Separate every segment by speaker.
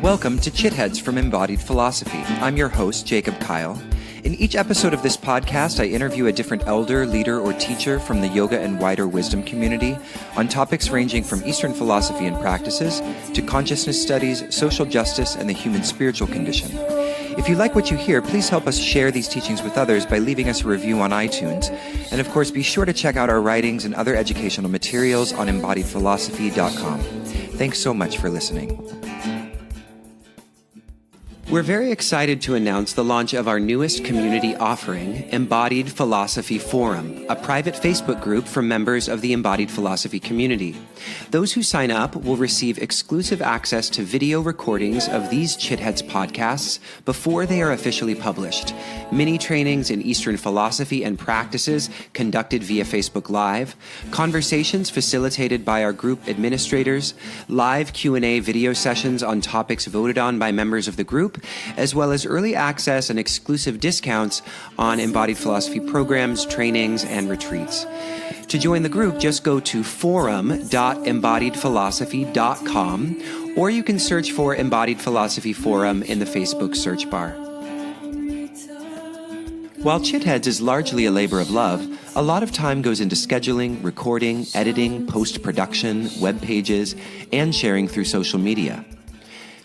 Speaker 1: Welcome to CHITHEADS from Embodied Philosophy. I'm your host, Jacob Kyle. In each episode of this podcast, I interview a different elder, leader, or teacher from the yoga and wider wisdom community on topics ranging from Eastern philosophy and practices to consciousness studies, social justice, and the human spiritual condition. If you like what you hear, please help us share these teachings with others by leaving us a review on iTunes. And of course, be sure to check out our writings and other educational materials on embodiedphilosophy.com. Thanks so much for listening. We're very excited to announce the launch of our newest community offering, Embodied Philosophy Forum, a private Facebook group for members of the Embodied Philosophy community. Those who sign up will receive exclusive access to video recordings of these CHITHEADS podcasts before they are officially published, mini trainings in Eastern philosophy and practices conducted via Facebook Live, conversations facilitated by our group administrators, live Q&A video sessions on topics voted on by members of the group, as well as early access and exclusive discounts on embodied philosophy programs, trainings, and retreats. To join the group, just go to forum.embodiedphilosophy.com, or you can search for Embodied Philosophy Forum in the Facebook search bar. While CHITHEADS is largely a labor of love, a lot of time goes into scheduling, recording, editing, post-production, web pages, and sharing through social media.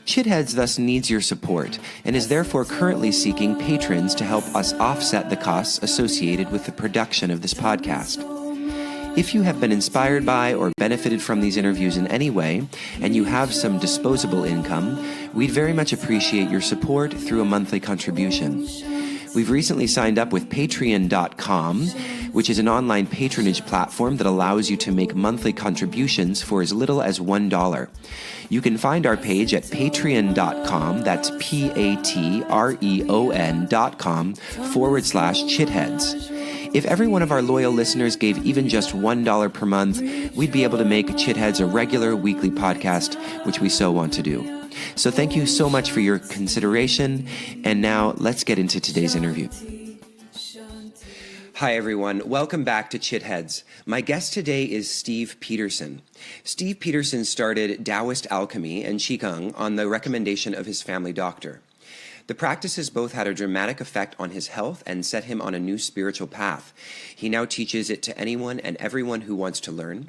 Speaker 1: CHITHEADS thus needs your support and is therefore currently seeking patrons to help us offset the costs associated with the production of this podcast. If you have been inspired by or benefited from these interviews in any way, and you have some disposable income, we'd very much appreciate your support through a monthly contribution. We've recently signed up with Patreon.com, which is an online patronage platform that allows you to make monthly contributions for as little as $1. You can find our page at patreon.com, that's patreon.com/CHITHEADS. If every one of our loyal listeners gave even just $1 per month, we'd be able to make CHITHEADS a regular weekly podcast, which we so want to do. So thank you so much for your consideration, and now let's get into today's interview. Hi everyone, welcome back to CHITHEADS. My guest today is Steve Peterson. Steve Peterson started Taoist Alchemy and Qigong on the recommendation of his family doctor. The practices both had a dramatic effect on his health and set him on a new spiritual path. He now teaches it to anyone and everyone who wants to learn.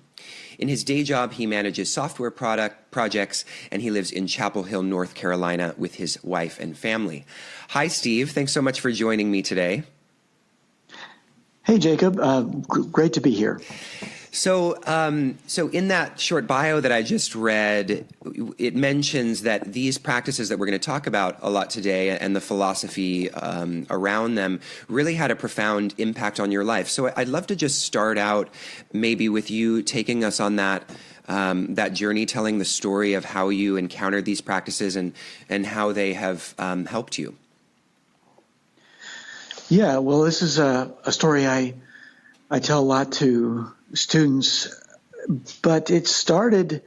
Speaker 1: In his day job, he manages software projects, and he lives in Chapel Hill, North Carolina with his wife and family. Hi, Steve. Thanks so much for joining me today.
Speaker 2: Hey, Jacob. Great to be here.
Speaker 1: So in that short bio that I just read, it mentions that these practices that we're going to talk about a lot today and the philosophy around them really had a profound impact on your life. So I'd love to just start out maybe with you taking us on that journey, telling the story of how you encountered these practices and how they have helped you.
Speaker 2: Yeah, well, this is a story I tell a lot to students, but it started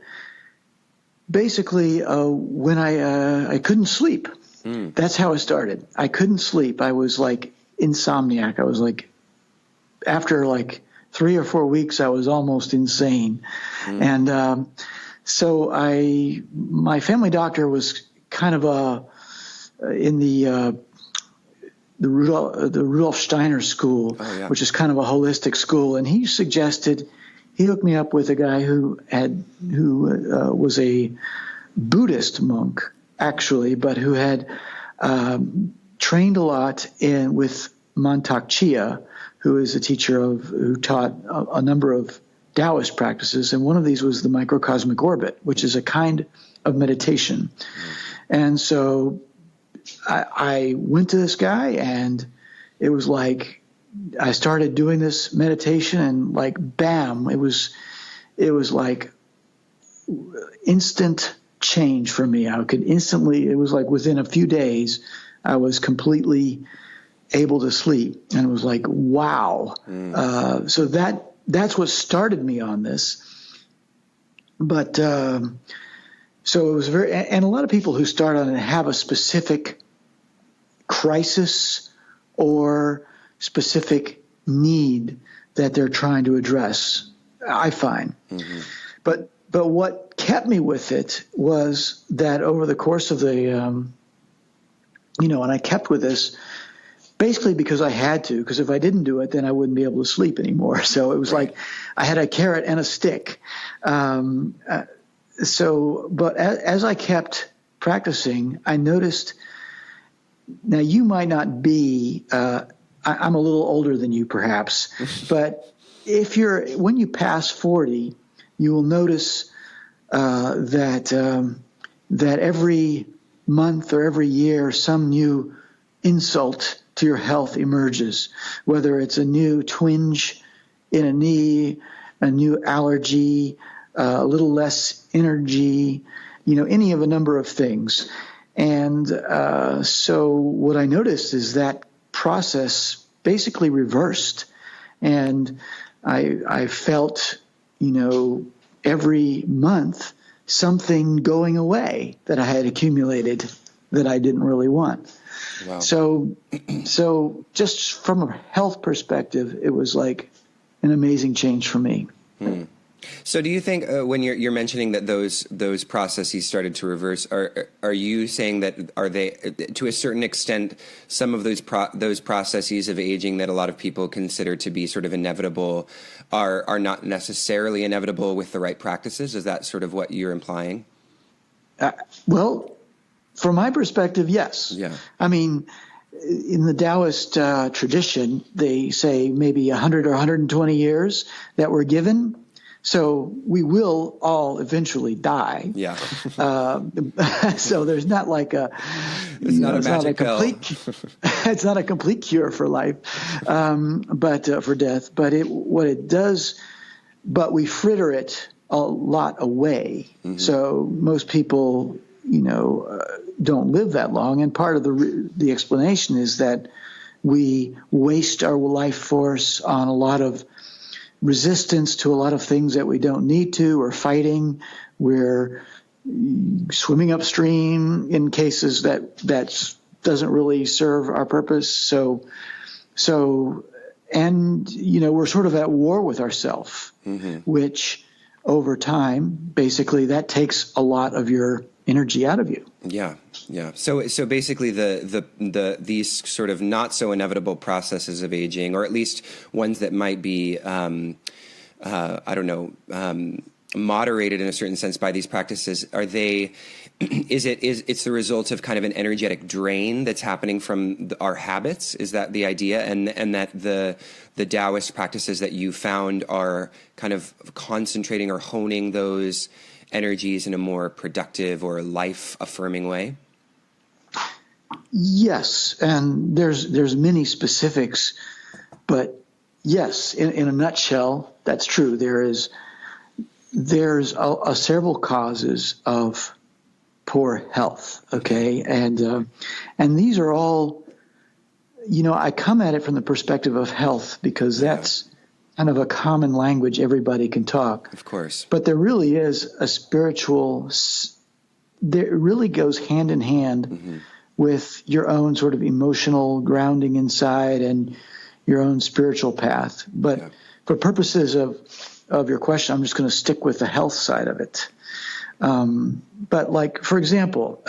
Speaker 2: basically when I couldn't sleep. That's how it started. I couldn't sleep. I was like insomniac. I was like, after like 3 or 4 weeks, I was almost insane. And so my family doctor was kind of in the Rudolf Steiner school, which is kind of a holistic school, and he hooked me up with a guy who was a Buddhist monk actually, but who had trained a lot with Mantak Chia, who is a teacher who taught a number of Taoist practices, and one of these was the microcosmic orbit, which is a kind of meditation. And so I went to this guy, and it was like I started doing this meditation, and like bam, it was like instant change for me. I could instantly, it was like within a few days, I was completely able to sleep, and it was like wow. So that's what started me on this. But so it was and a lot of people who start on it have a specific crisis or specific need that they're trying to address, I find. But what kept me with it was that over the course of the, and I kept with this basically because I had to, because if I didn't do it, then I wouldn't be able to sleep anymore. So it was like I had a carrot and a stick. But as I kept practicing, I noticed, now you might not be, I'm a little older than you perhaps, but when you pass 40, you will notice that every month or every year some new insult to your health emerges, whether it's a new twinge in a knee, a new allergy, a little less energy, any of a number of things. And so what I noticed is that process basically reversed, and I felt, every month something going away that I had accumulated that I didn't really want.
Speaker 1: Wow.
Speaker 2: So just from a health perspective, it was like an amazing change for me.
Speaker 1: So do you think when you're mentioning that those processes started to reverse, are you saying that are they to a certain extent some of those processes of aging that a lot of people consider to be sort of inevitable are not necessarily inevitable with the right practices? Is that sort of what you're implying?
Speaker 2: Well, from my perspective, yes.
Speaker 1: Yeah.
Speaker 2: I mean, in the Taoist tradition, they say maybe 100 or 120 years that we're given. So we will all eventually die.
Speaker 1: Yeah.
Speaker 2: So there's not like
Speaker 1: it's not a magic pill.
Speaker 2: It's not a complete cure for life, but for death. But but we fritter it a lot away. Mm-hmm. So most people, don't live that long. And part of the explanation is that we waste our life force on a lot of resistance to a lot of things that we don't need to, or fighting. We're swimming upstream in cases that doesn't really serve our purpose. So, we're sort of at war with ourselves, mm-hmm. which over time, basically that takes a lot of your energy out of you.
Speaker 1: Yeah. Yeah. So basically these sort of not so inevitable processes of aging, or at least ones that might be, moderated in a certain sense by these practices, it's the result of kind of an energetic drain that's happening from our habits? Is that the idea? And that the Taoist practices that you found are kind of concentrating or honing those energies in a more productive or life-affirming way?
Speaker 2: Yes, and there's many specifics, but yes, in a nutshell, that's true. There's several causes of poor health. Okay, and these are all, I come at it from the perspective of health because that's kind of a common language everybody can talk.
Speaker 1: Of course.
Speaker 2: But there really is a spiritual, it really goes hand in hand mm-hmm. with your own sort of emotional grounding inside and your own spiritual path. But for purposes of your question, I'm just going to stick with the health side of it. But like, for example,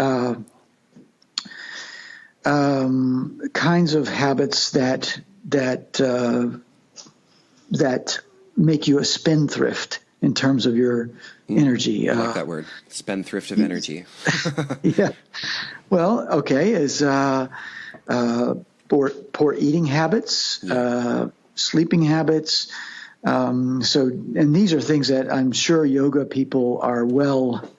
Speaker 2: kinds of habits that make you a spendthrift in terms of your energy.
Speaker 1: I like that word, spendthrift of energy.
Speaker 2: Yeah. Well, okay, is poor eating habits, sleeping habits. And these are things that I'm sure yoga people are well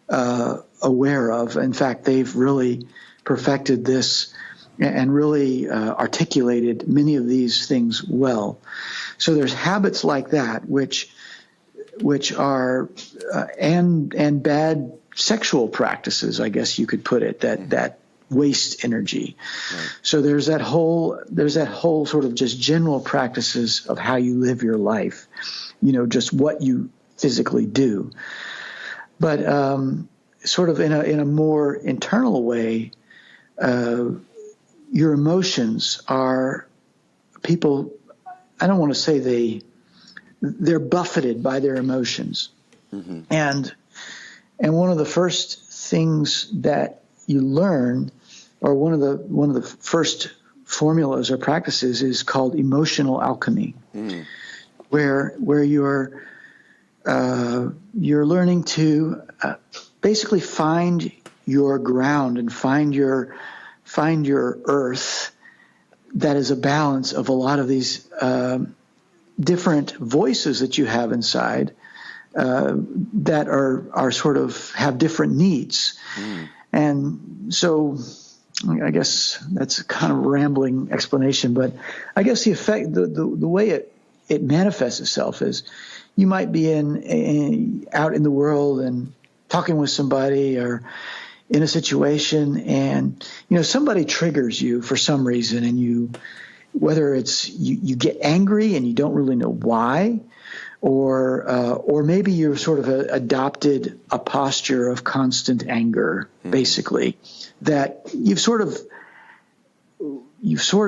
Speaker 2: aware of. In fact, they've really perfected this and really articulated many of these things well. So there's habits like that, which are and bad sexual practices, I guess you could put it, that waste energy. Right. So there's that whole sort of just general practices of how you live your life, just what you physically do. But sort of in a more internal way, your emotions are people. I don't want to say they're buffeted by their emotions, mm-hmm. and And one of the first things that you learn, or one of the first formulas or practices, is called emotional alchemy, where you're learning to basically find your ground and find your earth that is a balance of a lot of these different voices that you have inside that are sort of have different needs. And so I guess that's a kind of rambling explanation, but I guess the effect, the way it manifests itself is you might be out in the world and talking with somebody or in a situation, and somebody triggers you for some reason, and whether it's you get angry and you don't really know why, or maybe you've sort of adopted a posture of constant anger, basically, that you've sort of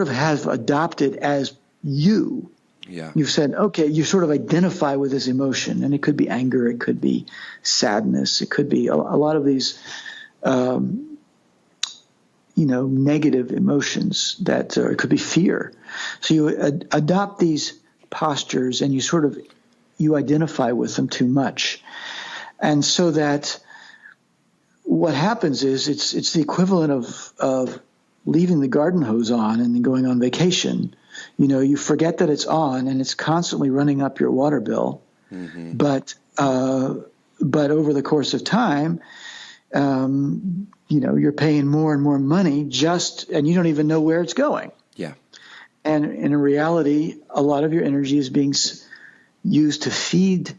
Speaker 2: have adopted as you.
Speaker 1: Yeah.
Speaker 2: You've said, okay, you sort of identify with this emotion, and it could be anger, it could be sadness, it could be a lot of these, negative emotions that it could be fear. So you adopt these postures, and you identify with them too much, and so that what happens is it's the equivalent of leaving the garden hose on and then going on vacation. You forget that it's on, and it's constantly running up your water bill. But over the course of time, you're paying more and more money and you don't even know where it's going.
Speaker 1: Yeah.
Speaker 2: And in reality, a lot of your energy is being used to feed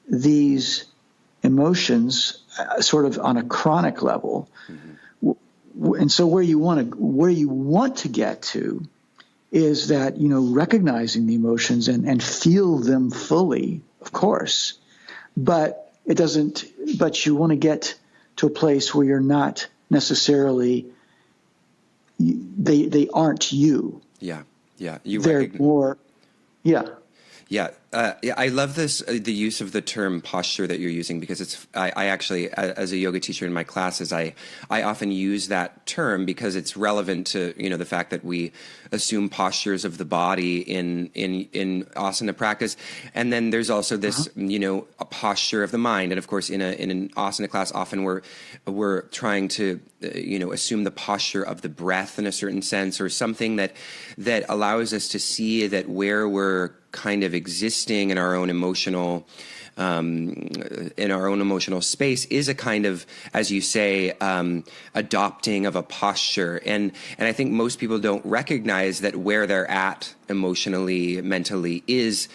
Speaker 2: these emotions sort of on a chronic level. And so where you want to get to is that, recognizing the emotions and feel them fully, of course, but you want to get to a place where you're not necessarily, they aren't you.
Speaker 1: Yeah. Yeah.
Speaker 2: They're more, yeah.
Speaker 1: Yeah. I love the use of the term posture that you're using, because I actually, as a yoga teacher in my classes, I often use that term because it's relevant to, the fact that we assume postures of the body in asana practice. And then there's also this, a posture of the mind. And of course, in an asana class, often we're trying to, assume the posture of the breath in a certain sense, or something that allows us to see that where we're kind of existing in our own emotional space is a kind of, as you say, adopting of a posture. And I think most people don't recognize that where they're at emotionally, mentally is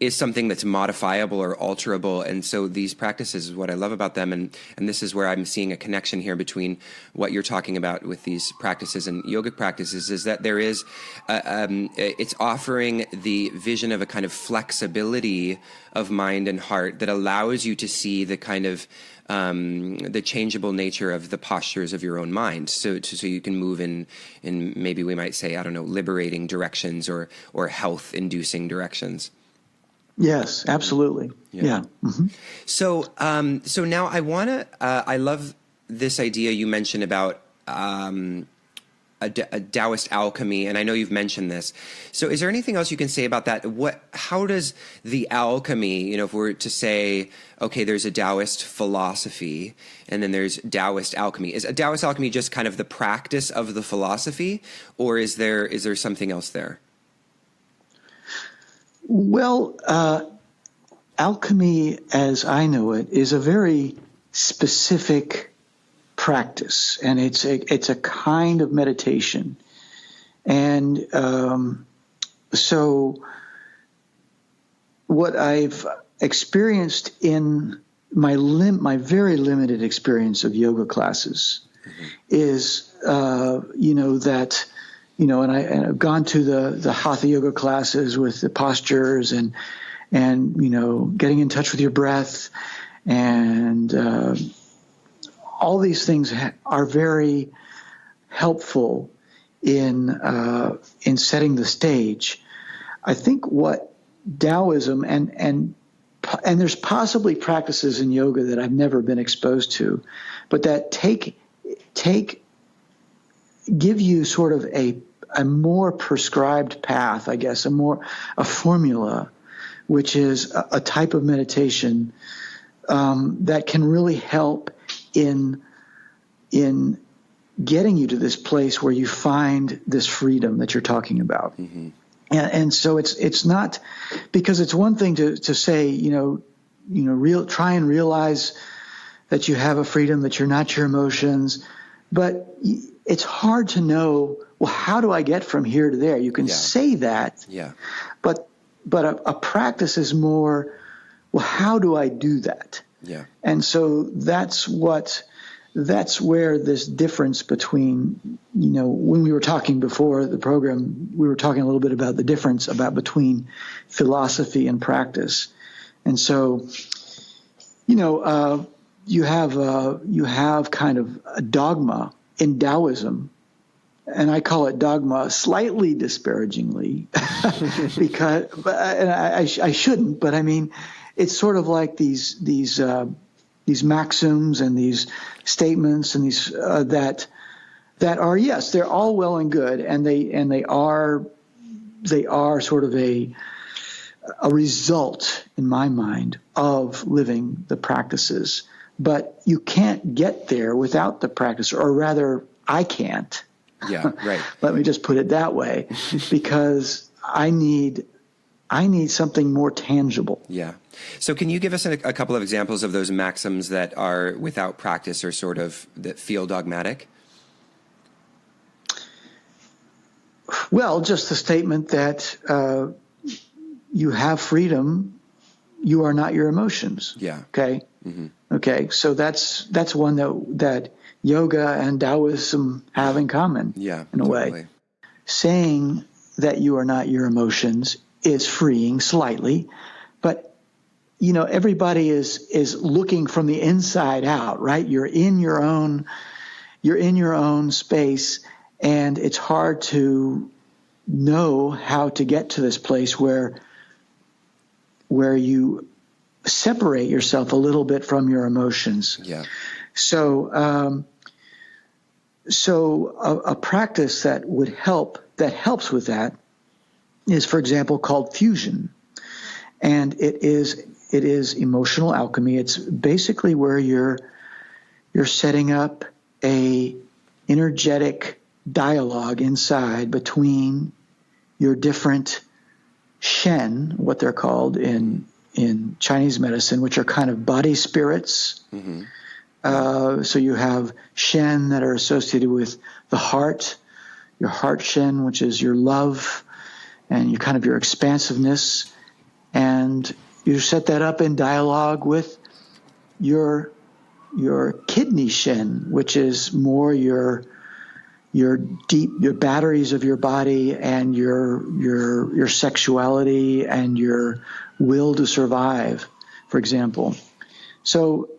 Speaker 1: something that's modifiable or alterable. And so these practices is what I love about them. And this is where I'm seeing a connection here between what you're talking about with these practices and yogic practices, is that there is, it's offering the vision of a kind of flexibility of mind and heart that allows you to see the kind of the changeable nature of the postures of your own mind, so you can move in maybe we might say, I don't know, liberating directions or health inducing directions.
Speaker 2: Yes, absolutely. Yeah. Mm-hmm.
Speaker 1: So now I want to. I love this idea you mentioned about a Taoist alchemy, and I know you've mentioned this. So is there anything else you can say about that? How does the alchemy, if we're to say, okay, there's a Taoist philosophy, and then there's Taoist alchemy. Is a Taoist alchemy just kind of the practice of the philosophy, or is there something else there? Well,
Speaker 2: alchemy, as I know it, is a very specific practice, and it's a kind of meditation. And so what I've experienced in my very limited experience of yoga classes is, that, and I've gone to the Hatha yoga classes with the postures and getting in touch with your breath, and all these things are very helpful in setting the stage. I think what Taoism and there's possibly practices in yoga that I've never been exposed to, but that give you sort of a more prescribed path, I guess, a formula, which is a type of meditation that can really help in getting you to this place where you find this freedom that you're talking about. Mm-hmm. And so it's not, because it's one thing to say, try and realize that you have a freedom, that you're not your emotions, but it's hard to know, well, how do I get from here to there? You can say that, but a practice is more, well, how do I do that? Yeah. And so that's where this difference between, when we were talking before the program, we were talking a little bit about the difference between philosophy and practice. And so, you have kind of a dogma in Taoism, and I call it dogma slightly disparagingly, and I shouldn't, but I mean, it's sort of like these maxims and these statements and these that are, yes, they're all well and good, and they are sort of a result, in my mind, of living the practices. But you can't get there without the practice, or rather, I can't.
Speaker 1: Yeah, right.
Speaker 2: Let me just put it that way, because I need something more tangible.
Speaker 1: Yeah. So can you give us a couple of examples of those maxims that are without practice, or sort of that feel dogmatic?
Speaker 2: Well, just the statement that you have freedom, you are not your emotions.
Speaker 1: Yeah.
Speaker 2: Okay. Mm-hmm. Okay. So that's one that yoga and Taoism have in common.
Speaker 1: Yeah.
Speaker 2: In a way, saying that you are not your emotions is freeing slightly, but everybody is looking from the inside out, right? You're in your own space, and it's hard to know how to get to this place where you separate yourself a little bit from your emotions.
Speaker 1: Yeah.
Speaker 2: So a practice that helps with that is, for example, called fusion. And it is emotional alchemy. It's basically where you're setting up a energetic dialogue inside between your different Shen, what they're called in Chinese medicine, which are kind of body spirits. Mm-hmm. So you have Shen that are associated with the heart, your heart Shen, which is your love and your expansiveness, and you set that up in dialogue with your kidney Shen, which is more your batteries of your body and your sexuality and your will to survive, for example. So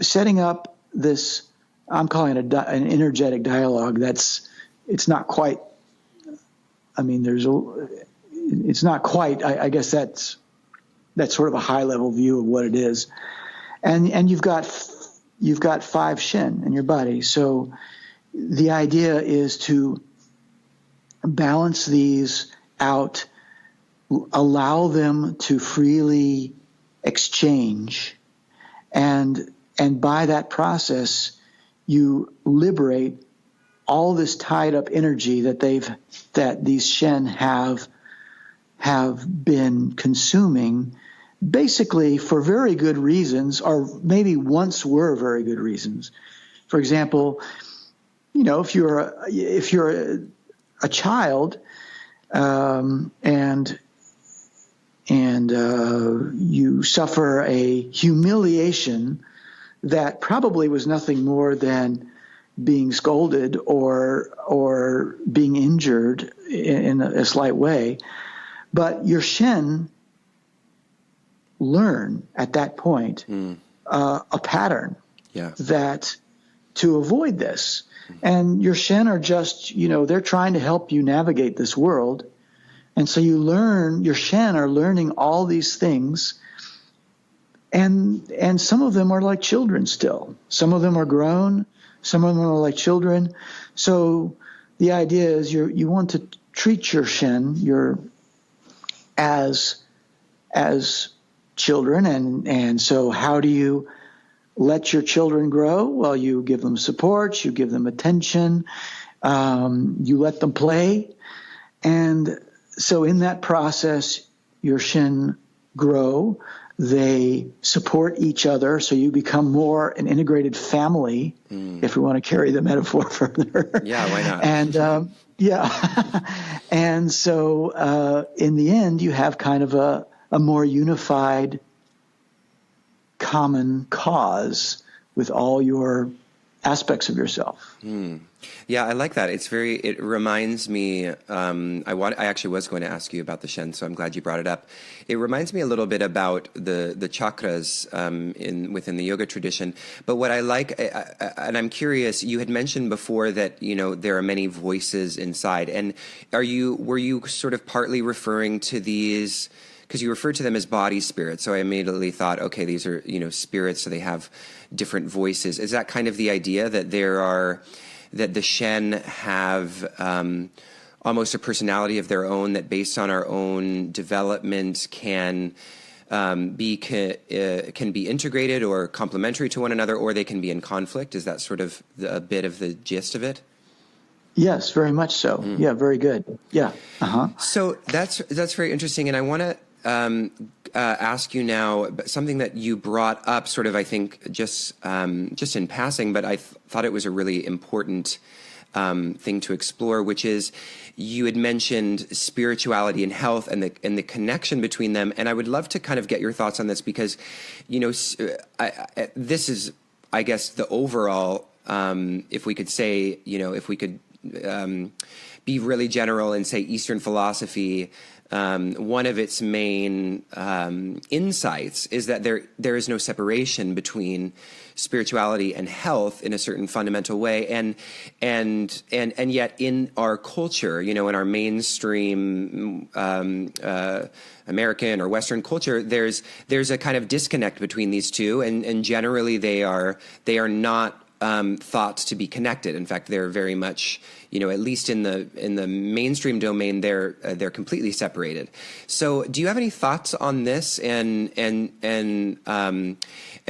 Speaker 2: setting up this, I'm calling it an energetic dialogue. It's not quite. I mean, it's not quite. I guess that's sort of a high level view of what it is, and you've got 5 Shen in your body. So the idea is to balance these out, allow them to freely exchange, and by that process, you liberate all this tied up energy that these Shen have been consuming, basically for very good reasons, or maybe once were very good reasons. For example, if you're a child, and you suffer a humiliation that probably was nothing more than being scolded or being injured in a slight way, but your Shen learn at that point a pattern that to avoid this. And your Shen are just, they're trying to help you navigate this world. And so your Shen are learning all these things and some of them are like children still. Some of them are grown. Some of them are like children. So the idea is you want to treat your Shen as children, and so how do you let your children grow? Well, you give them support, you give them attention, you let them play, and so in that process, your Shen grow. They support each other, so you become more an integrated family, if we want to carry the metaphor further.
Speaker 1: Yeah, why not?
Speaker 2: And and so in the end, you have kind of a more unified common cause with all your aspects of yourself.
Speaker 1: Yeah, I like that. It reminds me, I actually was going to ask you about the Shen, so I'm glad you brought it up. It reminds me a little bit about the chakras within the yoga tradition. But what I like, and I'm curious, you had mentioned before that, there are many voices inside. And were you sort of partly referring to these, because you referred to them as body spirits, so I immediately thought, okay, these are, spirits, so they have different voices. Is that kind of the idea that that the Shen have almost a personality of their own, that based on our own development can be integrated or complementary to one another, or they can be in conflict? Is that sort of a bit of the gist of it?
Speaker 2: Yes, very much so. Yeah, very good. Yeah.
Speaker 1: So that's very interesting, and I want to ask you now something that you brought up, sort of, I think, just in passing, but I thought it was a really important thing to explore, which is you had mentioned spirituality and health and the connection between them, and I would love to kind of get your thoughts on this because, this is, I guess, the overall. If we could say, if we could be really general and say Eastern philosophy. One of its main insights is that there is no separation between spirituality and health in a certain fundamental way, and yet in our culture, in our mainstream American or Western culture, there's a kind of disconnect between these two, and generally they are not thought to be connected. In fact, they're very much, at least in the mainstream domain, they're completely separated. So, do you have any thoughts on this, and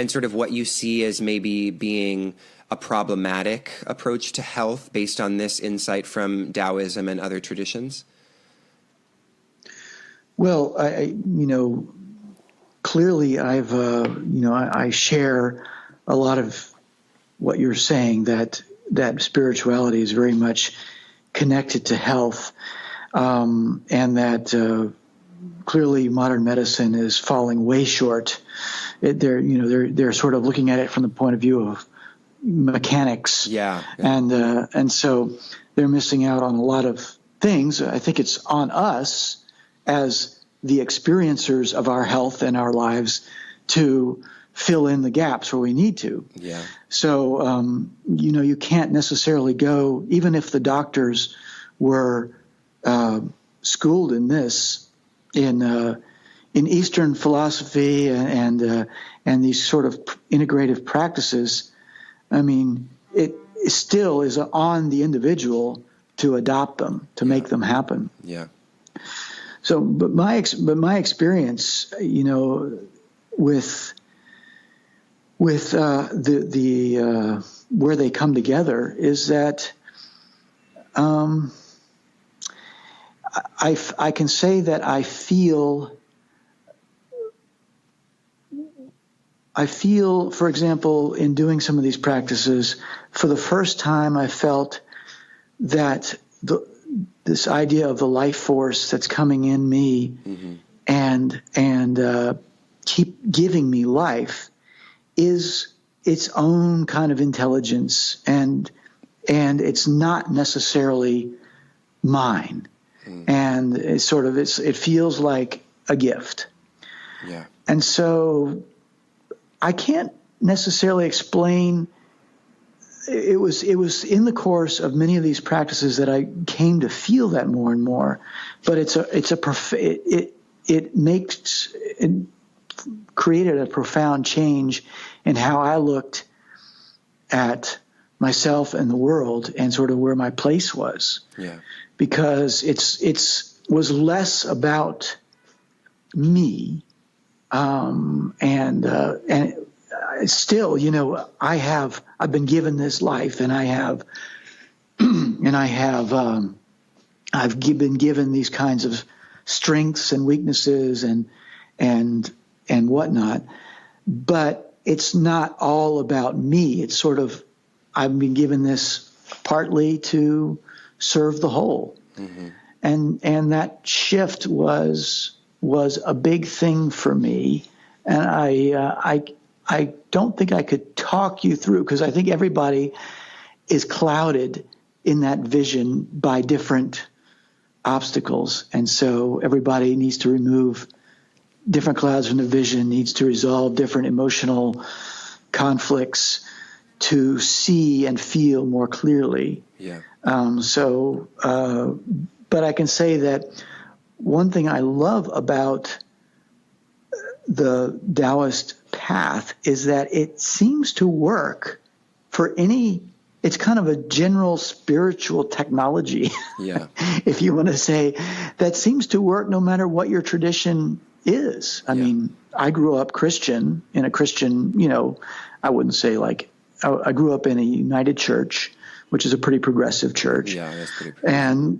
Speaker 1: sort of what you see as maybe being a problematic approach to health based on this insight from Taoism and other traditions?
Speaker 2: Well, clearly, I share a lot of what you're saying, that spirituality is very much connected to health, and that clearly modern medicine is falling way short. They're sort of looking at it from the point of view of mechanics, and so they're missing out on a lot of things. I think it's on us as the experiencers of our health and our lives to fill in the gaps where we need to.
Speaker 1: Yeah.
Speaker 2: So, you can't necessarily go, even if the doctors were schooled in this, in Eastern philosophy and these sort of integrative practices. I mean, it still is on the individual to adopt them, to make them happen.
Speaker 1: Yeah.
Speaker 2: So, but my experience, with the where they come together is that I can say that I feel, for example, in doing some of these practices, for the first time I felt that this idea of the life force that's coming in me and keep giving me life is its own kind of intelligence, and it's not necessarily mine. And it's sort of it feels like a gift.
Speaker 1: Yeah.
Speaker 2: And so I can't necessarily explain. It was in the course of many of these practices that I came to feel that more and more. But it created a profound change in how I looked at myself and the world and sort of where my place was.
Speaker 1: Yeah.
Speaker 2: Because it's was less about me, and still, you know, I've been given this life, and I've been given these kinds of strengths and weaknesses and whatnot, but it's not all about me. It's sort of, I've been given this partly to serve the whole. Mm-hmm. And that shift was a big thing for me. And I don't think I could talk you through, because I think everybody is clouded in that vision by different obstacles. And so everybody needs to remove different clouds from the vision, needs to resolve different emotional conflicts to see and feel more clearly.
Speaker 1: Yeah.
Speaker 2: But I can say that one thing I love about the Taoist path is that it seems to work for any, it's kind of a general spiritual technology.
Speaker 1: Yeah.
Speaker 2: If you want to say, that seems to work no matter what your tradition is. I mean, I grew up Christian in a Christian, you know, I wouldn't say like, I grew up in a United Church, which is a pretty progressive church.
Speaker 1: Yeah, that's pretty progressive.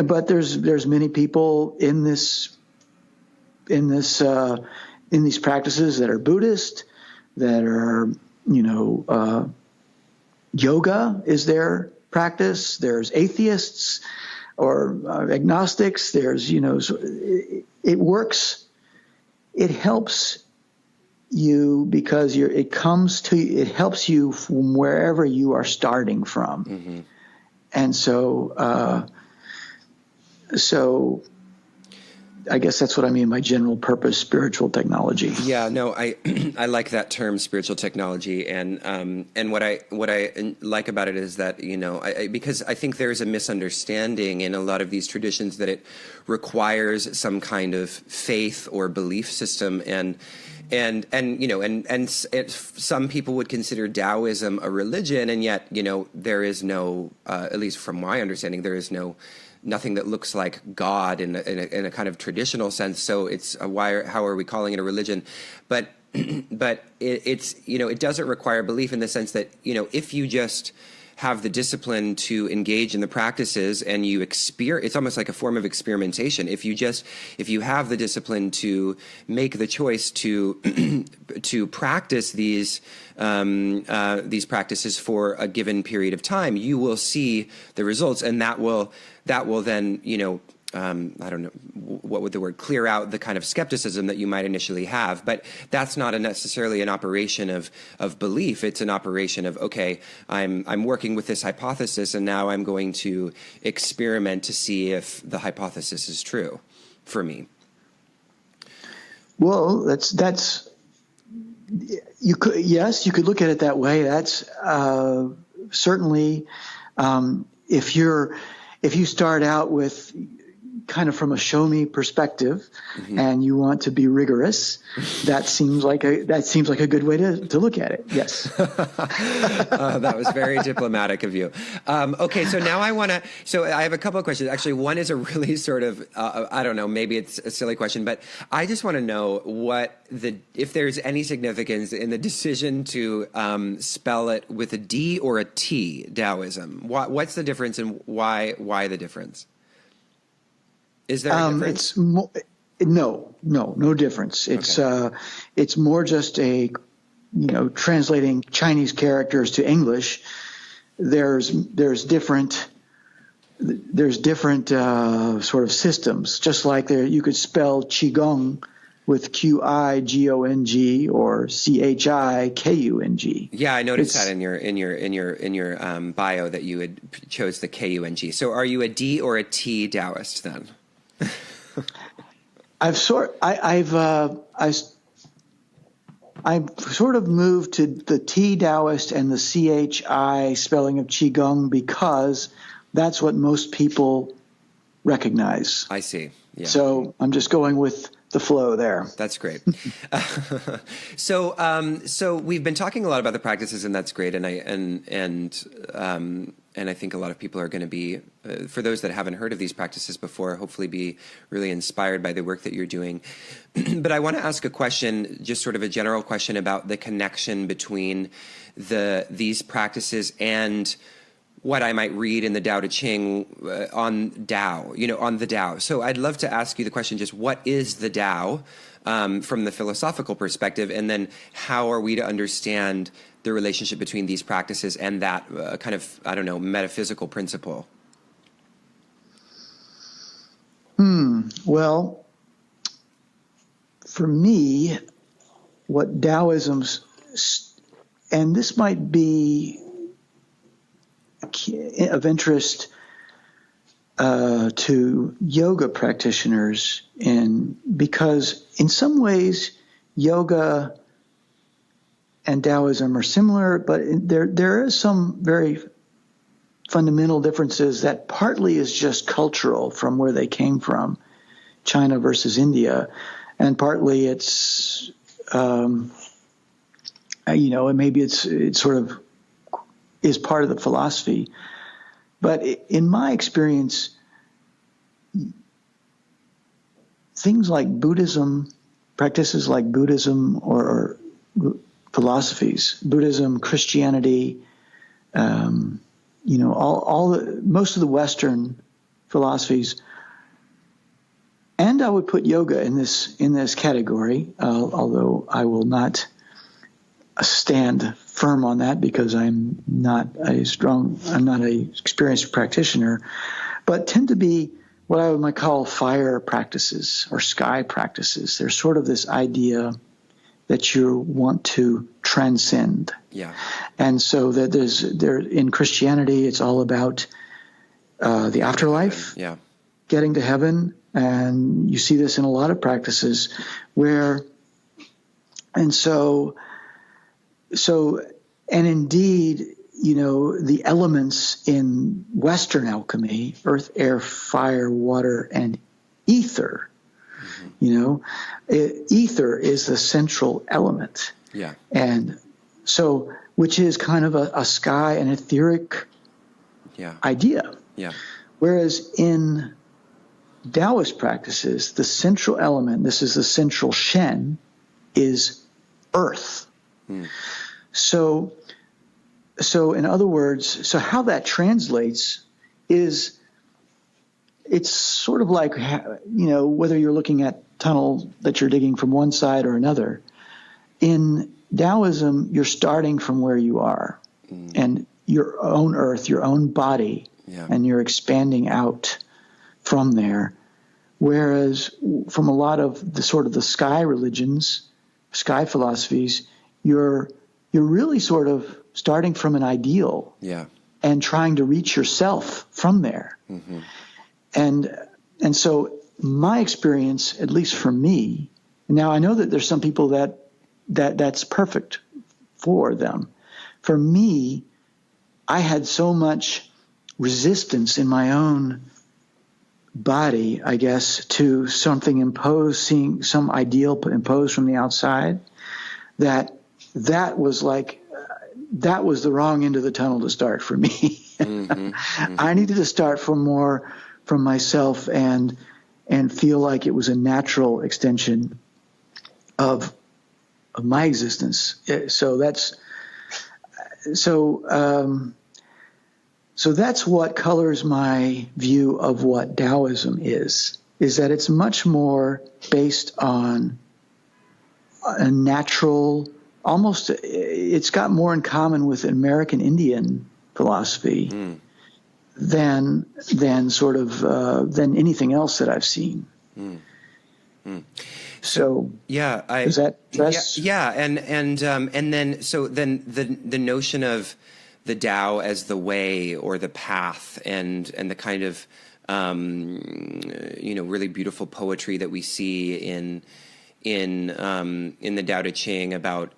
Speaker 2: But there's many people in these practices that are Buddhist, that are, you know, yoga is their practice. There's atheists or agnostics. There's, you know, so it works. It helps you because it helps you from wherever you are starting from. Mm-hmm. And so I guess that's what I mean by general purpose spiritual technology.
Speaker 1: Yeah, no, I like that term, spiritual technology, and what I like about it is that, you know, because I think there's a misunderstanding in a lot of these traditions that it requires some kind of faith or belief system, and you know, and some people would consider Taoism a religion, and yet, you know, there is no, at least from my understanding, there is nothing that looks like God in a kind of traditional sense. So it's how are we calling it a religion? But it's, you know, it doesn't require belief in the sense that, you know, if you just have the discipline to engage in the practices and you it's almost like a form of experimentation. If you have the discipline to make the choice to practice these practices for a given period of time, you will see the results, and that will then, you know, I don't know, what would the word, clear out the kind of skepticism that you might initially have. But that's not necessarily an operation of belief. It's an operation of, okay, I'm working with this hypothesis, and now I'm going to experiment to see if the hypothesis is true for me.
Speaker 2: Well, that's you could look at it that way. That's certainly if you start out with kind of from a show me perspective, mm-hmm. and you want to be rigorous, that seems like a good way to look at it. Yes.
Speaker 1: That was very diplomatic of you. Okay. So now so I have a couple of questions. Actually, one is a really sort of, I don't know, maybe it's a silly question, but I just want to know if there's any significance in the decision to spell it with a D or a T, Taoism. What's the difference, and why the difference? Is there a difference? No difference. It's okay. It's more just translating Chinese characters to English. There's different sort of systems. Just like you could spell Qigong with Qigong or Chikung. Yeah, I noticed that in your bio that you had chose the Kung. So are you a D or a T Taoist then? I've sort of moved to the T Taoist and the CHI spelling of Qigong because that's what most people recognize. I see. Yeah. So I'm just going with
Speaker 2: the flow there.
Speaker 1: That's great. So we've been talking a lot about the practices, and that's great. And I think a lot of people are going to be, for those that haven't heard of these practices before, hopefully be really inspired by the work that you're doing. But I want to ask a question, just sort of a general question about the connection between these practices and what I might read in the Tao Te Ching on Tao, on the Tao. So I'd love to ask you the question, just what is the Tao from the philosophical perspective, and then how are we to understand the relationship between these practices and that kind of, I don't know, metaphysical principle?
Speaker 2: Well, for me, what Taoism's, and this might be of interest to yoga practitioners, because in some ways yoga and Taoism are similar, but there is some very fundamental differences that partly is just cultural from where they came from, China versus India, and partly it's maybe it's sort of is part of the philosophy. But in my experience, things like Buddhism, practices like Buddhism or philosophies, Buddhism, Christianity, most of the Western philosophies, and I would put yoga in this category, although I will not stand firm on that because I'm not a experienced practitioner, but tend to be what I might call fire practices or sky practices. There's sort of this idea that you want to transcend.
Speaker 1: Yeah.
Speaker 2: And so that in Christianity, it's all about the afterlife, getting to heaven. And you see this in a lot of practices and indeed, the elements in Western alchemy, earth, air, fire, water, and ether, ether is the central element.
Speaker 1: Yeah.
Speaker 2: And so, which is kind of a sky, an etheric idea.
Speaker 1: Yeah.
Speaker 2: Whereas in Taoist practices, the central element, this is the central Shen, is earth. So in other words, how that translates is it's sort of like, whether you're looking at tunnel that you're digging from one side or another. In Taoism, you're starting from where you are and your own earth, your own body, and you're expanding out from there. Whereas from a lot of the sort of the sky religions, sky philosophies, you're really sort of starting from an ideal and trying to reach yourself from there. Mm-hmm. And so my experience, at least for me, now I know that there's some people that's perfect for them. For me, I had so much resistance in my own body, I guess, to something imposed, seeing some ideal imposed from the outside, that was the wrong end of the tunnel to start for me. Mm-hmm, mm-hmm. I needed to start from myself and feel like it was a natural extension of my existence. So that's what colors my view of what Taoism is that it's much more based on a natural, almost, it's got more in common with American Indian philosophy than anything else that I've seen. So does that address?
Speaker 1: And then the notion of the Tao as the way or the path and the kind of really beautiful poetry that we see in the Tao Te Ching about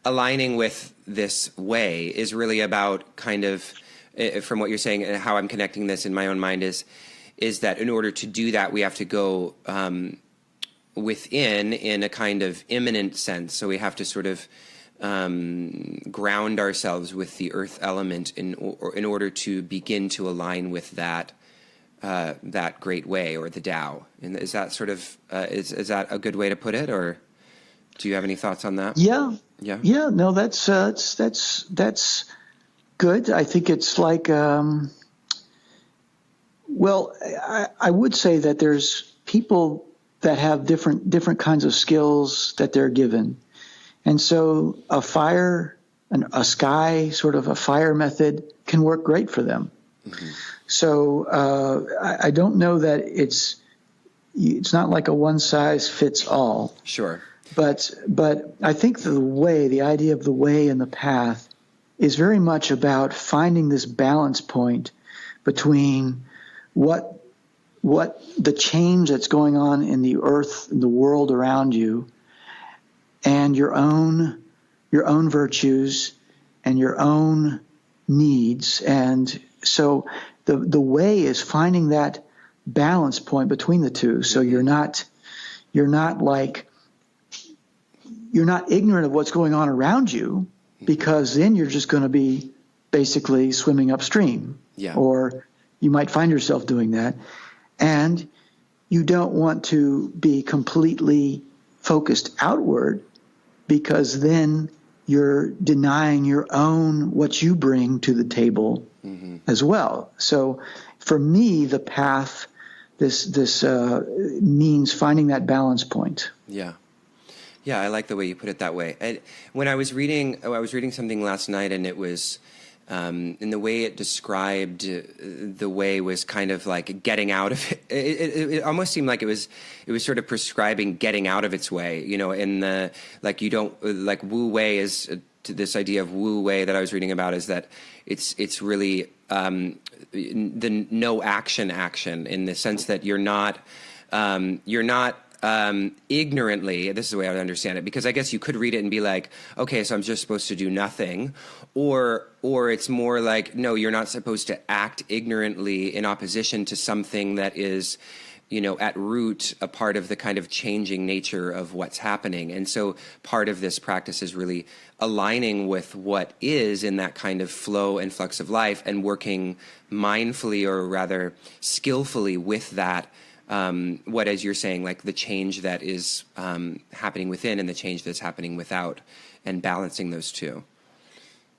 Speaker 1: aligning with this way is really about kind of, from what you're saying, how I'm connecting this in my own mind is is that in order to do that, we have to go within in a kind of immanent sense. So we have to sort of ground ourselves with the earth element in order to begin to align with that great way, or the Tao. And is that sort of is that a good way to put it, or do you have any thoughts on that?
Speaker 2: Yeah.
Speaker 1: Yeah.
Speaker 2: Yeah. No, that's good. I think it's like, well, I would say that there's people that have different kinds of skills that they're given. And so a fire method can work great for them. Mm-hmm. So I don't know that it's not like a one size fits all.
Speaker 1: Sure.
Speaker 2: But I think the idea of the way and the path is very much about finding this balance point between what the change that's going on in the earth, in the world around you, and your own virtues and your own needs. And so the way is finding that balance point between the two. So you're not ignorant of what's going on around you, because then you're just going to be basically swimming upstream.
Speaker 1: Yeah.
Speaker 2: Or you might find yourself doing that. And you don't want to be completely focused outward, because then you're denying what you bring to the table as well. So for me, the path, this means finding that balance point.
Speaker 1: Yeah. Yeah, I like the way you put it that way. When I was reading something last night, and it was, and the way it described the way was kind of like getting out of it. It almost seemed like it was sort of prescribing getting out of its way. In the Wu Wei is this idea of Wu Wei that I was reading about, is that it's really the no action in the sense that you're not ignorantly, this is the way I would understand it, because I guess you could read it and be like, okay, so I'm just supposed to do nothing, or it's more like, no, you're not supposed to act ignorantly in opposition to something that is, at root a part of the kind of changing nature of what's happening. And so part of this practice is really aligning with what is in that kind of flow and flux of life, and working mindfully, or rather skillfully, with that. What, as you're saying, like the change that is happening within and the change that's happening without, and balancing those two.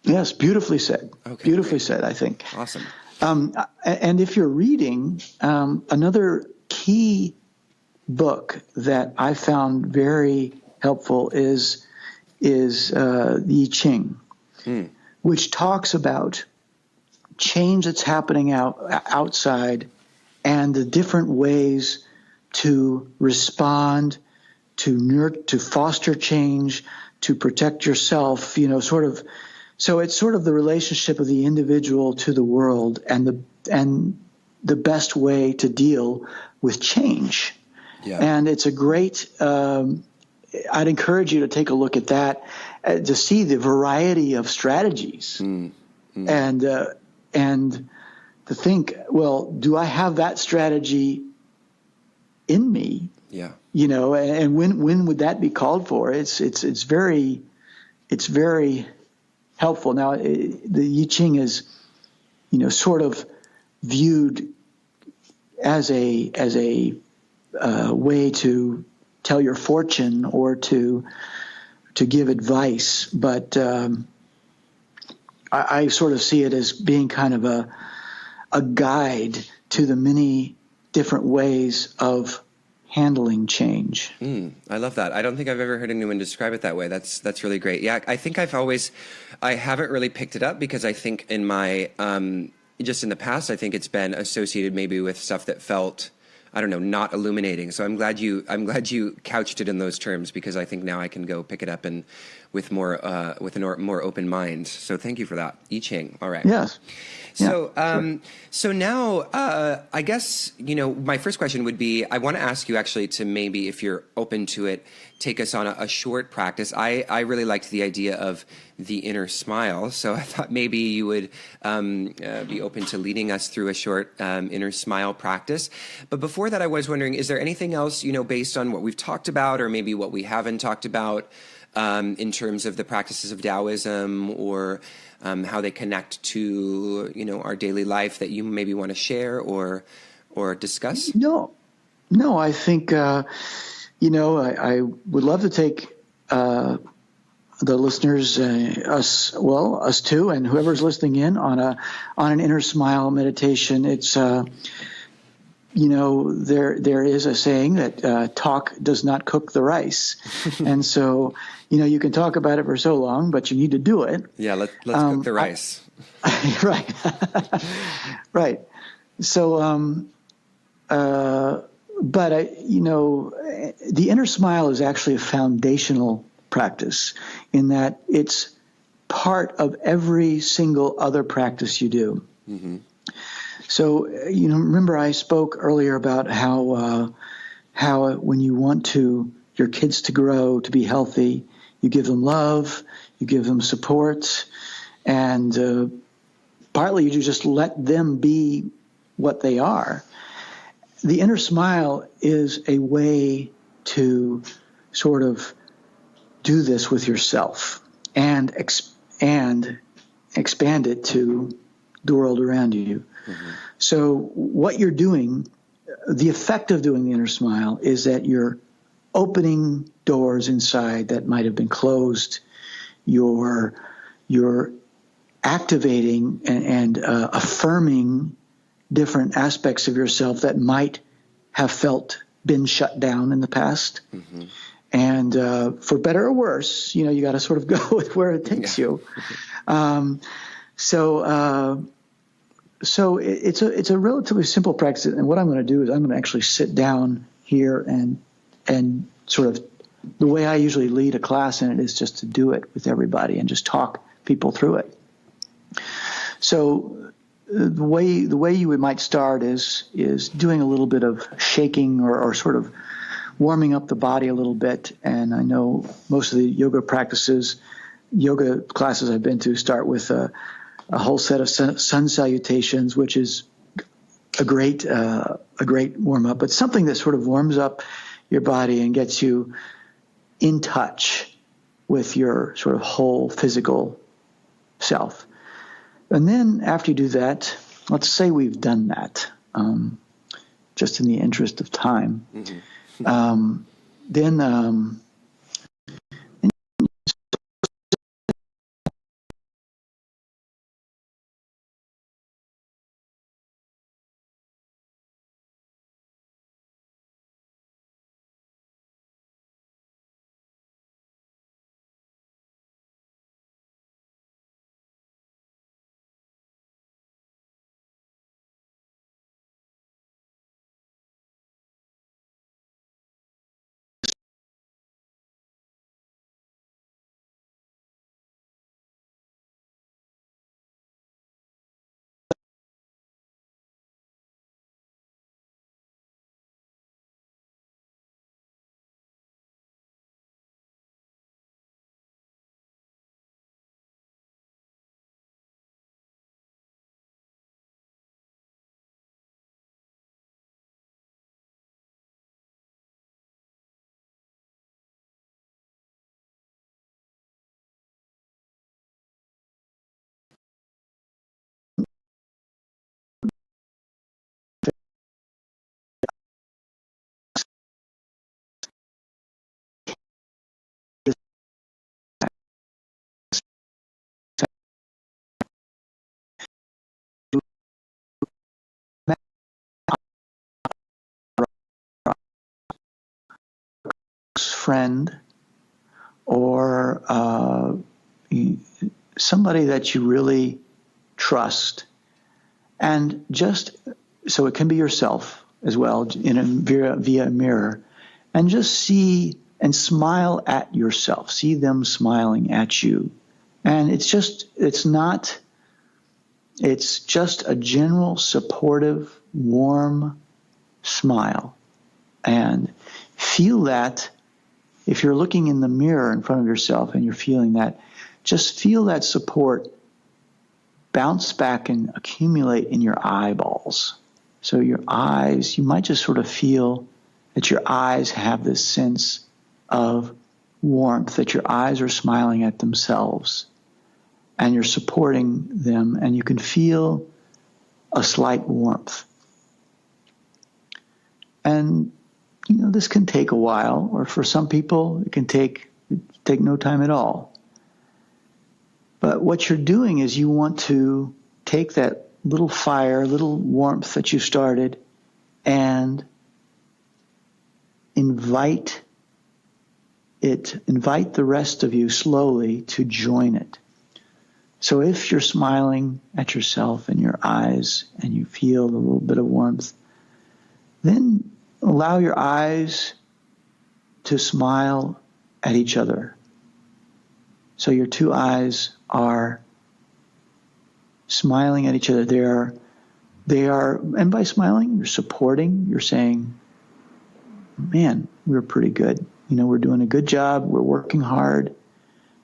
Speaker 2: Yes, beautifully said.
Speaker 1: Okay,
Speaker 2: beautifully
Speaker 1: great.
Speaker 2: said, I think.
Speaker 1: Awesome.
Speaker 2: And if you're reading, another key book that I found very helpful is the I Ching, which talks about change that's happening outside, and the different ways to respond, to foster change, to protect yourself, So it's sort of the relationship of the individual to the world, and the best way to deal with change.
Speaker 1: Yeah.
Speaker 2: And it's a great. I'd encourage you to take a look at that, to see the variety of strategies, and to think, well, do I have that strategy in me?
Speaker 1: Yeah.
Speaker 2: And when would that be called for? It's very helpful. Now, the I Ching is, sort of viewed as a way to tell your fortune, or to give advice, but I sort of see it as being kind of a guide to the many different ways of handling change.
Speaker 1: I love that. I don't think I've ever heard anyone describe it that way. That's really great. Yeah, I think I haven't really picked it up, because I think in my just in the past, I think it's been associated maybe with stuff that felt, I don't know, not illuminating. So I'm glad you couched it in those terms, because I think now I can go pick it up and with more open mind. So thank you for that. I Ching. All right.
Speaker 2: Yes.
Speaker 1: So,
Speaker 2: Sure.
Speaker 1: so now, I guess, my first question would be, I want to ask you actually to maybe, if you're open to it, take us on a short practice. I really liked the idea of the inner smile. So I thought maybe you would be open to leading us through a short inner smile practice. But before that, I was wondering, is there anything else, based on what we've talked about or maybe what we haven't talked about in terms of the practices of Taoism or how they connect to, our daily life that you maybe want to share or discuss?
Speaker 2: No, I think, I would love to take the listeners, us too, and whoever's listening in on an inner smile meditation. It's, there is a saying that talk does not cook the rice. And so, you can talk about it for so long, but you need to do it.
Speaker 1: Yeah, let's cook the rice.
Speaker 2: Right. Right. So, but the inner smile is actually a foundational practice in that it's part of every single other practice you do. Mm-hmm. So, remember I spoke earlier about how when you want your kids to grow, to be healthy, you give them love, you give them support, and partly you just let them be what they are. The inner smile is a way to sort of do this with yourself and expand it to the world around you. Mm-hmm. So what you're doing, the effect of doing the inner smile is that you're opening doors inside that might have been closed. You're activating and affirming different aspects of yourself that might have been shut down in the past. Mm-hmm. And for better or worse, you got to sort of go with where it takes you. So it's a relatively simple practice. And what I'm going to do is I'm going to actually sit down here and sort of the way I usually lead a class in it is just to do it with everybody and just talk people through it. So the way you might start is doing a little bit of shaking or sort of warming up the body a little bit. And I know most of the yoga classes I've been to start with a whole set of sun salutations, which is a great warm up, but something that sort of warms up your body and gets you in touch with your sort of whole physical self. And then after you do that, let's say we've done that, just in the interest of time. Mm-hmm. Then friend or somebody that you really trust, and just so it can be yourself as well via a mirror, and just see and smile at yourself. See them smiling at you. And it's just a general, supportive, warm smile. And feel that if you're looking in the mirror in front of yourself and you're feeling that, just feel that support bounce back and accumulate in your eyeballs. So your eyes, you might just sort of feel that your eyes have this sense of warmth, that your eyes are smiling at themselves and you're supporting them, and you can feel a slight warmth. And, this can take a while, or for some people, it can take no time at all. But what you're doing is you want to take that little fire, little warmth that you started, and invite the rest of you slowly to join it. So if you're smiling at yourself in your eyes and you feel a little bit of warmth, then allow your eyes to smile at each other. So your two eyes are smiling at each other. They are, and by smiling, you're supporting, you're saying, man, we're pretty good. We're doing a good job. We're working hard.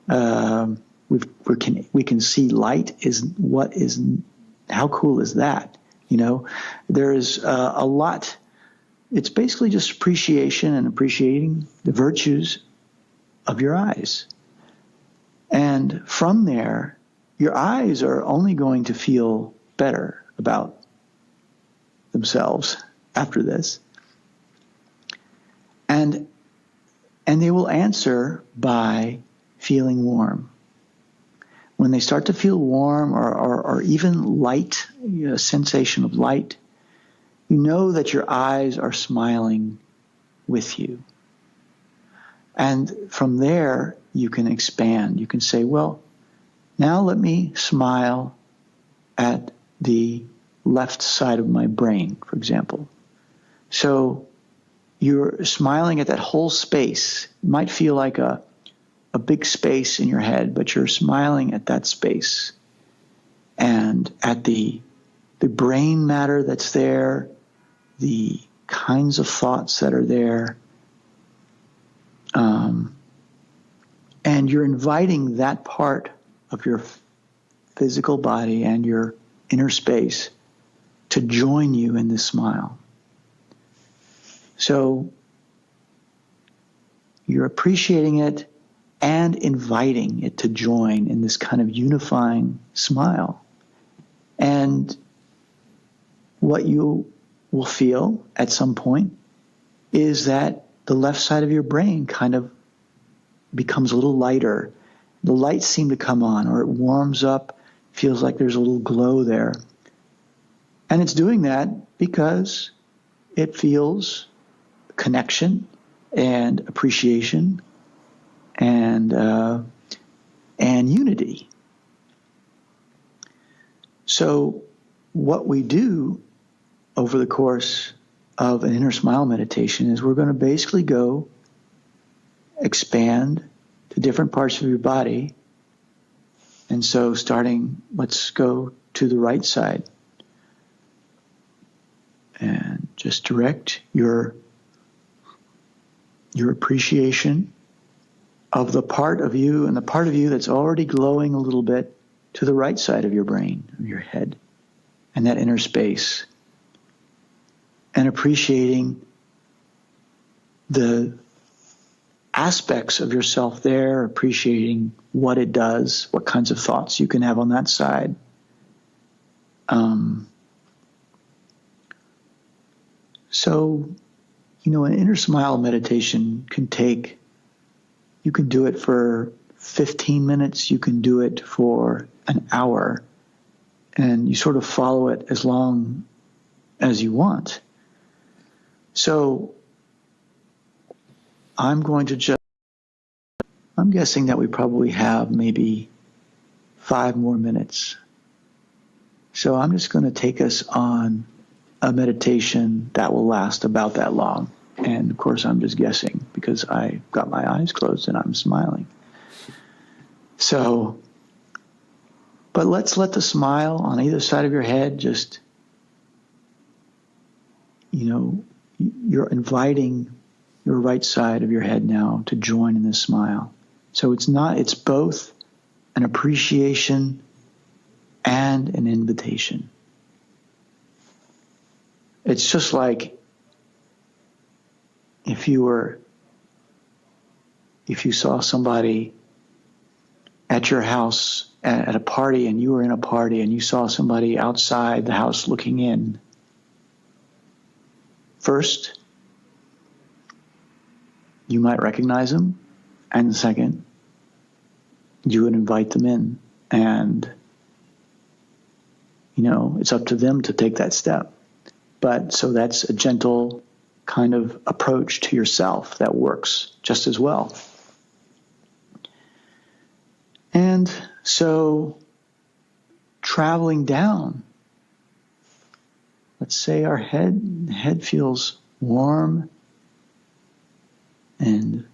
Speaker 2: We can see light. How cool is that? There is a lot. It's basically just appreciation and appreciating the virtues of your eyes. And from there, your eyes are only going to feel better about themselves after this. And they will answer by feeling warm. When they start to feel warm or even light, a sensation of light, you know that your eyes are smiling with you. And from there, you can expand. You can say, well, now let me smile at the left side of my brain, for example. So you're smiling at that whole space. It might feel like a big space in your head, but you're smiling at that space and at the brain matter that's there, the kinds of thoughts that are there. And you're inviting that part of your physical body and your inner space to join you in this smile. So you're appreciating it and inviting it to join in this kind of unifying smile. And what you will feel at some point is that the left side of your brain kind of becomes a little lighter. The lights seem to come on, or it warms up, feels like there's a little glow there. And it's doing that because it feels connection and appreciation and unity. So what we do over the course of an inner smile meditation is we're going to basically go expand to different parts of your body. And so let's go to the right side. And just direct your appreciation of the part of you and the part of you that's already glowing a little bit to the right side of your brain, of your head, and that inner space. And appreciating the aspects of yourself there, appreciating what it does, what kinds of thoughts you can have on that side. So, an inner smile meditation you can do it for 15 minutes, you can do it for an hour, and you sort of follow it as long as you want. So I'm guessing that we probably have maybe 5 more minutes. So I'm just going to take us on a meditation that will last about that long. And of course, I'm just guessing because I got my eyes closed and I'm smiling. So, but let's let the smile on either side of your head just, you're inviting your right side of your head now to join in this smile. So it's both an appreciation and an invitation. It's just like if you saw somebody at your house at a party and you were in a party and you saw somebody outside the house looking in. First, you might recognize them, and second, you would invite them in, and it's up to them to take that step. But so that's a gentle kind of approach to yourself that works just as well. And so traveling down, let's say our head feels warm and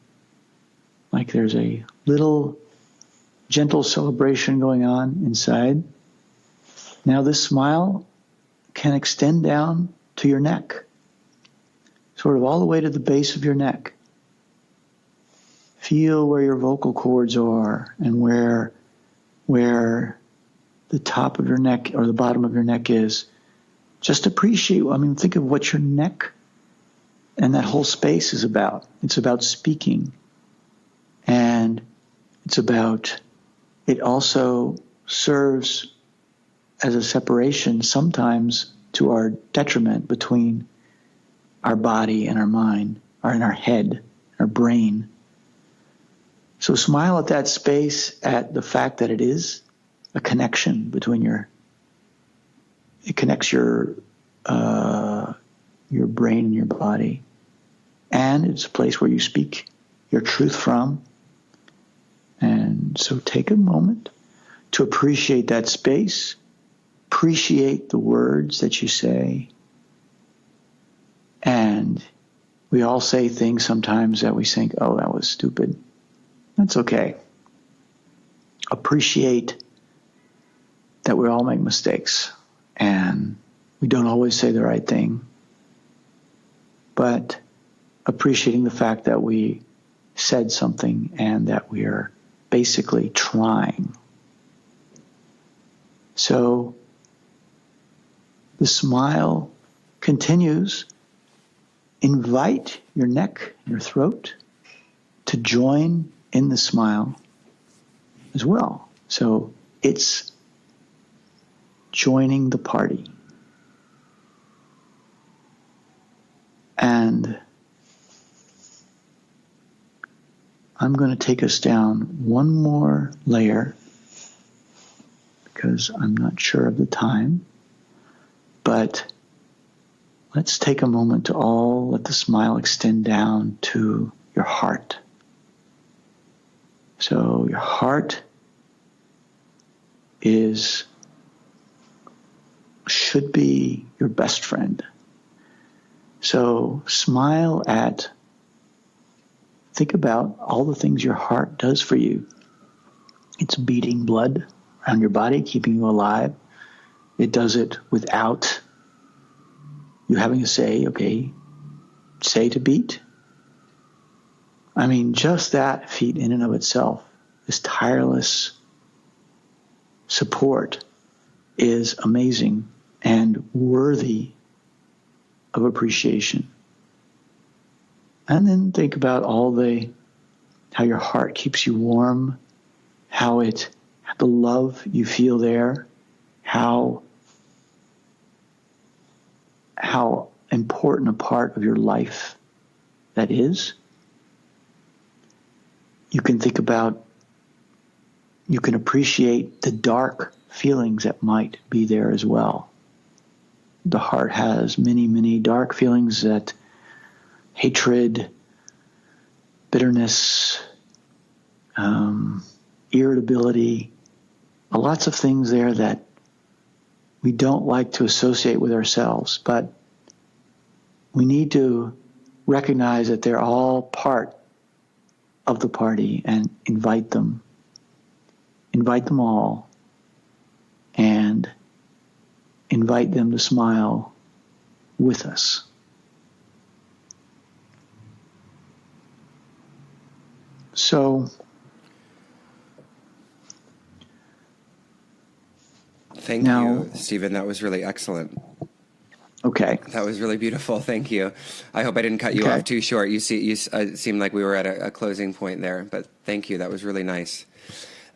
Speaker 2: like there's a little gentle celebration going on inside. Now this smile can extend down to your neck, sort of all the way to the base of your neck. Feel where your vocal cords are and where the top of your neck or the bottom of your neck is. Just appreciate, think of what your neck and that whole space is about. It's about speaking. And it also serves as a separation sometimes to our detriment between our body and our mind, or in our head, our brain. So smile at that space, at the fact that it is a connection between it connects your brain and your body. And it's a place where you speak your truth from. And so take a moment to appreciate that space, appreciate the words that you say. And we all say things sometimes that we think, oh, that was stupid. That's okay. Appreciate that we all make mistakes and we don't always say the right thing. But appreciating the fact that we said something and that we are basically trying. So the smile continues. Invite your neck, your throat to join in the smile as well. So it's joining the party. And I'm going to take us down one more layer because I'm not sure of the time. But let's take a moment to all let the smile extend down to your heart. So your heart should be your best friend. So think about all the things your heart does for you. It's beating blood around your body, keeping you alive. It does it without you having to say, okay, say to beat. Just that feat in and of itself, this tireless support is amazing and worthy of appreciation. And then think about how your heart keeps you warm, the love you feel there, how important a part of your life that is. You can appreciate the dark feelings that might be there as well. The heart has many, many dark feelings, that hatred, bitterness, irritability, lots of things there that we don't like to associate with ourselves, but we need to recognize that they're all part of the party and invite them all, and invite them to smile with us. So,
Speaker 1: thank you, Steven. That was really excellent.
Speaker 2: Okay.
Speaker 1: That was really beautiful. Thank you. I hope I didn't cut you off too short. You seemed like we were at a closing point there, but thank you. That was really nice.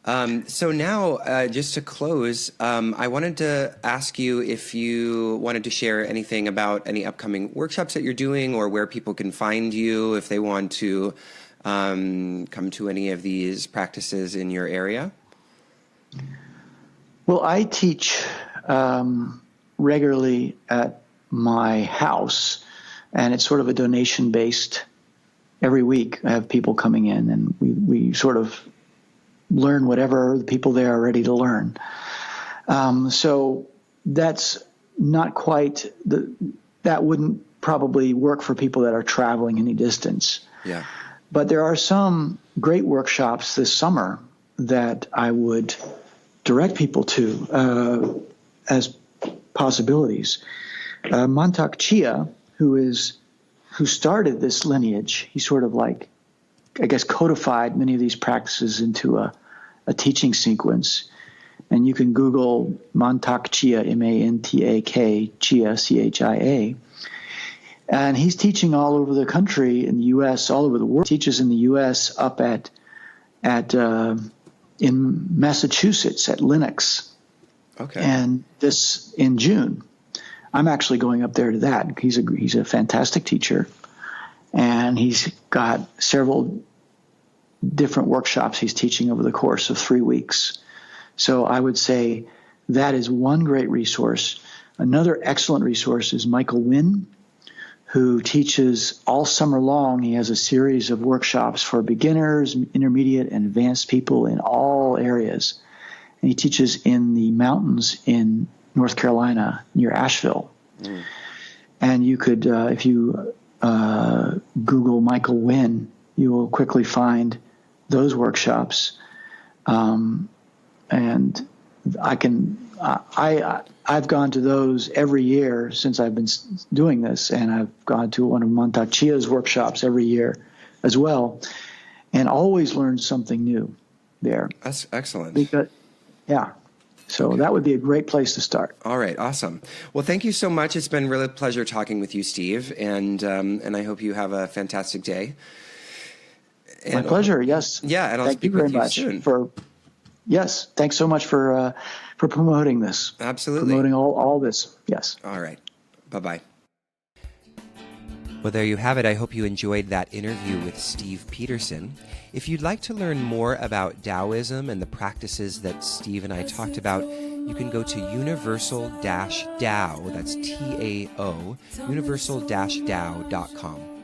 Speaker 1: So now, just to close, I wanted to ask you if you wanted to share anything about any upcoming workshops that you're doing, or where people can find you if they want to come to any of these practices in your area.
Speaker 2: Well, I teach regularly at my house, and it's sort of a donation-based. Every week I have people coming in, and we sort of learn whatever the people there are ready to learn. So that's not quite that wouldn't probably work for people that are traveling any distance.
Speaker 1: Yeah.
Speaker 2: But there are some great workshops this summer that I would direct people to as possibilities. Mantak Chia, who started this lineage, he sort of like, I guess, codified many of these practices into a teaching sequence. And you can Google Mantak Chia, M-A-N-T-A-K, Chia, C-H-I-A. And he's teaching all over the country, in the U.S., all over the world. He teaches in the U.S. up in Massachusetts at Lenox.
Speaker 1: Okay.
Speaker 2: And this in June. I'm actually going up there to that. He's a fantastic teacher, and he's got several different workshops he's teaching over the course of 3 weeks. So I would say that is one great resource. Another excellent resource is Michael Wynn, who teaches all summer long. He has a series of workshops for beginners, intermediate, and advanced people in all areas. And he teaches in the mountains in North Carolina near Asheville. Mm. And you could, if you Google Michael Wynn, you will quickly find those workshops. And I've gone to those every year since I've been doing this, and I've gone to one of Mantak Chia's workshops every year as well, and always learned something new there.
Speaker 1: That's excellent.
Speaker 2: So that would be a great place to start.
Speaker 1: All right, awesome. Well, thank you so much. It's been really a pleasure talking with you, Steve, and I hope you have a fantastic day.
Speaker 2: My pleasure. Yes.
Speaker 1: Yeah, and I'll speak with you soon.
Speaker 2: Yes, thanks so much for promoting this.
Speaker 1: Absolutely.
Speaker 2: Promoting all this. Yes.
Speaker 1: All right. Bye-bye. Well, there you have it. I hope you enjoyed that interview with Steve Peterson. If you'd like to learn more about Taoism and the practices that Steve and I talked about, you can go to universal-dao, that's T-A-O, universal-dao.com.